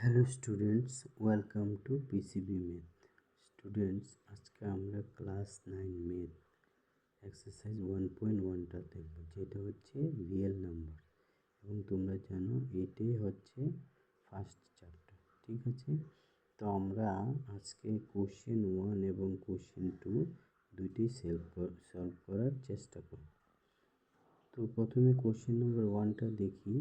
Hello students, welcome to PCB math. Students, আজকে আমরা class 9 math exercise 1.1টা দেখব, যেটা হচ্ছে রিয়েল নাম্বার। এবং তোমরা জানো এটাই হচ্ছে ফার্স্ট চ্যাপ্টার, ঠিক আছে? তো আমরা আজকে কোশ্চেন 1 এবং কোশ্চেন 2 দুইটি সলভ করার চেষ্টা করব। তো প্রথমে কোশ্চেন নাম্বার 1টা দেখি।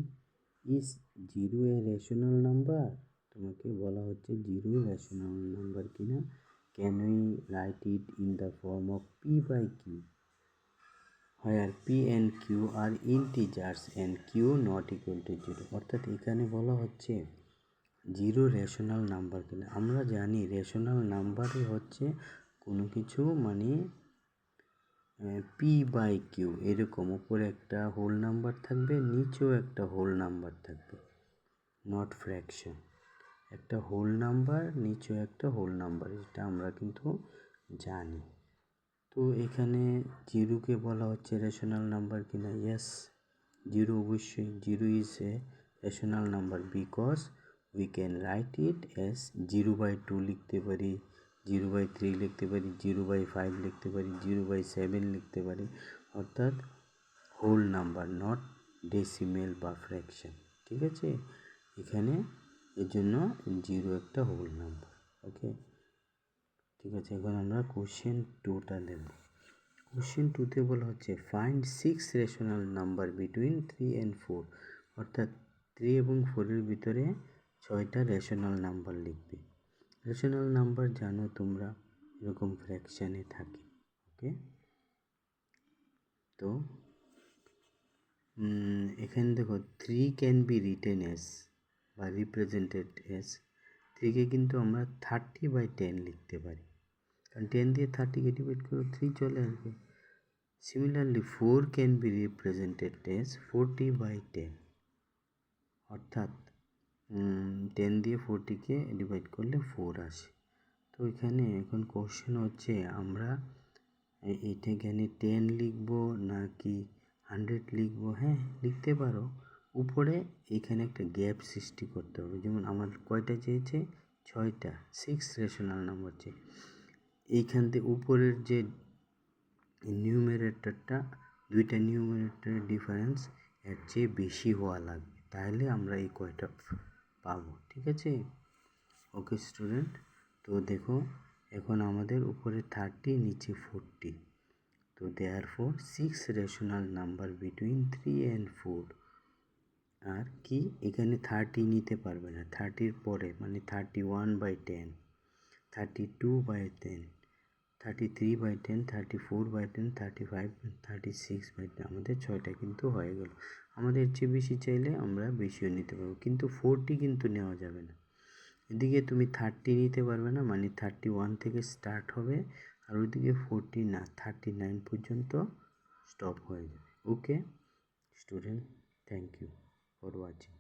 Is zero a rational number? তোমাকে বলা হচ্ছে জিরো রেশনাল নাম্বার কিনা। Can we write it in the form of P by Q, where P and Q are integers and Q not equal to zero. অর্থাৎ এখানে বলা হচ্ছে zero rational number কিনা। আমরা জানি রেশনাল নাম্বারই হচ্ছে কোনো কিছু মানে পি বাই কিউ, এরকম উপরে একটা হোল নাম্বার থাকবে, নিচেও একটা হোল নাম্বার থাকবে, নট ফ্র্যাকশন। একটা হোল নাম্বার, নিচেও একটা হোল নাম্বার, এটা আমরা কিন্তু জানি। তো এখানে জিরোকে বলা হচ্ছে রেশনাল নাম্বার কিনা। ইয়েস, জিরো অবশ্যই, zero is a rational number because we can write it S 0/2 লিখতে পারি, 0/3 লিখতে পারি, 0/5 লিখতে পারি, 0/7 লিখতে পারি। অর্থাৎ হোল নাম্বার, নট ডেসিমেল বা ফ্র্যাকশন, ঠিক আছে? এখানে এর জন্য জিরো একটা হোল নাম্বার। ওকে, ঠিক আছে। এখন আমরা কোশ্চেন 2টা দেব। কোশ্চেন 2তে বলা হচ্ছে find 6 rational number between 3 and 4। অর্থাৎ 3 এবং 4-এর ভিতরে 6টা রেশনাল নাম্বার লিখবে। রেশনাল নাম্বার জানো তোমরা এরকম ফ্র্যাকশানে থাকে। ওকে, তো এখানে দেখো 3 ক্যান বি রিটেন এস বা রিপ্রেজেন্টেড এস। 3কে কিন্তু আমরা 30/10 লিখতে পারি, কারণ 10 দিয়ে 30কে ডিভাইড করে 3 চলে আসবে। Similarly 4 can be represented S 40/10, অর্থাৎ 10 দিয়ে 40কে ডিভাইড করলে 4 আসে। তো এখানে এখন কোশ্চেন হচ্ছে আমরা এইটা এখানে 10 লিখবো নাকি 100 লিখবো? হ্যাঁ, লিখতে পারো। উপরে এখানে একটা গ্যাপ সৃষ্টি করতে হবে। যেমন আমার কয়টা চেয়েছে? 6টা, 6 রেশনাল নাম্বার চেয়ে। এইখান থেকে উপরের যে নিউমারেটরটা, দুইটা নিউমারেটরের ডিফারেন্স এর চেয়ে বেশি হওয়া লাগবে, তাহলে আমরা এই কয়টা পাবো, ঠিক আছে? ওকে স্টুডেন্ট, তো দেখো এখন আমাদের উপরে 30, নিচে 40। তো therefore 6 rational number between 3 and 4। আর কি এখানে 30 নিতে পারবে না, 30-র পরে মানে 31/10, 32/10, 33/10, 34/10, 35, 36/10। আমাদের 6টা কিন্তু হয়ে গেল। আমাদের চেয়ে বেশি চাইলে আমরা বেশিও নিতে পারবো, কিন্তু 40 কিন্তু নেওয়া যাবে না। এদিকে তুমি 30 নিতে পারবে না, মানে 31 থেকে স্টার্ট হবে, আর ওইদিকে 40 না, 39 পর্যন্ত স্টপ হয়ে যাবে। Okay student, thank you for watching.